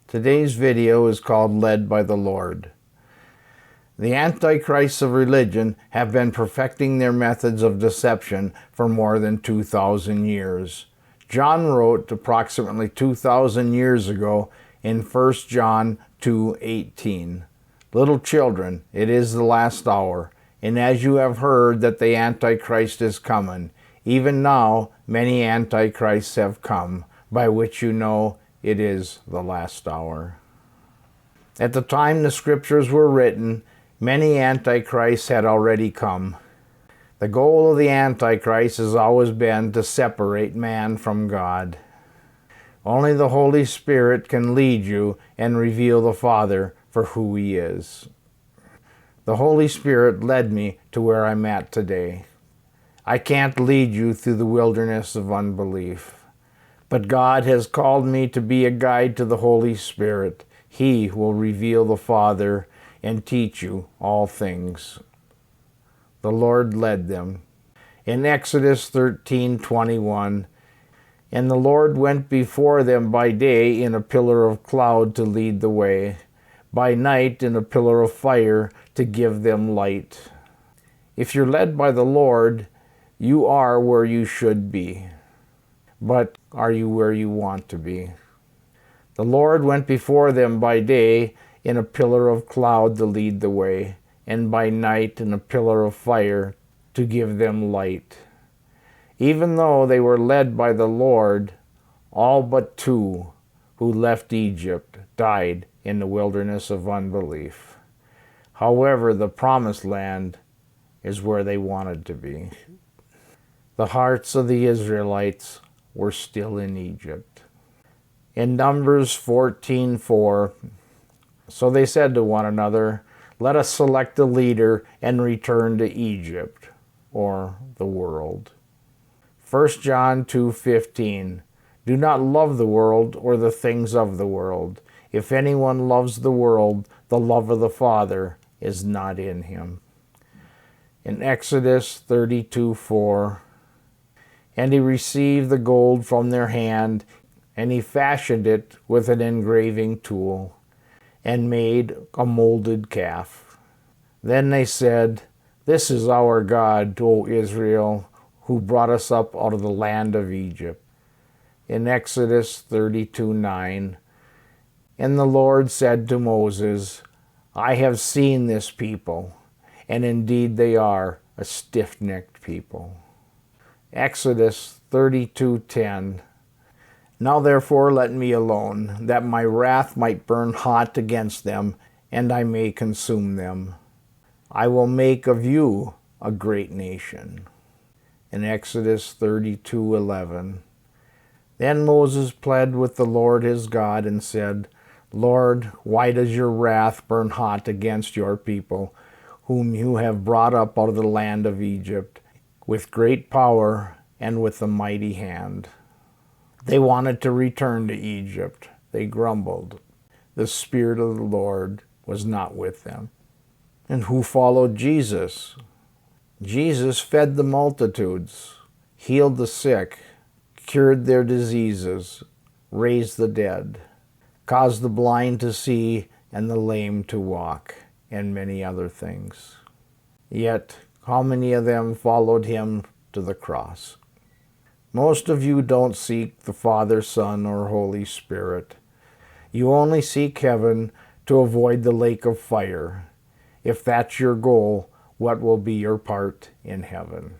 Today's video is called Led by the Lord. The Antichrists of religion have been perfecting their methods of deception for more than 2,000 years. John wrote approximately 2,000 years ago in 1 John 2:18, "Little children, it is the last hour, and as you have heard that the Antichrist is coming, even now many Antichrists have come, by which you know it is the last hour." At the time the scriptures were written, many Antichrists had already come. The goal of the Antichrist has always been to separate man from God. Only the Holy Spirit can lead you and reveal the Father for who He is. The Holy Spirit led me to where I'm at today. I can't lead you through the wilderness of unbelief. But God has called me to be a guide to the Holy Spirit. He will reveal the Father and teach you all things. The Lord led them. In Exodus 13:21, "And the Lord went before them by day in a pillar of cloud to lead the way, by night in a pillar of fire to give them light." If you're led by the Lord, you are where you should be. But are you where you want to be? The Lord went before them by day in a pillar of cloud to lead the way, and by night in a pillar of fire to give them light. Even though they were led by the Lord, all but two who left Egypt died in the wilderness of unbelief. However, the promised land is where they wanted to be. The hearts of the Israelites were still in Egypt. In Numbers 14:4, "So they said to one another, 'Let us select a leader and return to Egypt,' or the world. 1 John 2:15, "Do not love the world or the things of the world. If anyone loves the world, the love of the Father is not in him." In Exodus 32:4, "And he received the gold from their hand, and he fashioned it with an engraving tool, and made a molded calf. Then they said, 'This is our God, O Israel, who brought us up out of the land of Egypt.'" In Exodus 32:9, "And the Lord said to Moses, 'I have seen this people, and indeed they are a stiff-necked people.'" Exodus 32:10, "Now therefore let me alone, that my wrath might burn hot against them, and I may consume them. I will make of you a great nation." In Exodus 32:11, "Then Moses pled with the Lord his God and said, 'Lord, why does your wrath burn hot against your people, whom you have brought up out of the land of Egypt, with great power and with a mighty hand?'" They wanted to return to Egypt. They grumbled. The Spirit of the Lord was not with them. And who followed Jesus? Jesus fed the multitudes, healed the sick, cured their diseases, raised the dead, caused the blind to see and the lame to walk, and many other things. Yet, how many of them followed him to the cross? Most of you don't seek the Father, Son, or Holy Spirit. You only seek heaven to avoid the lake of fire. If that's your goal, what will be your part in heaven?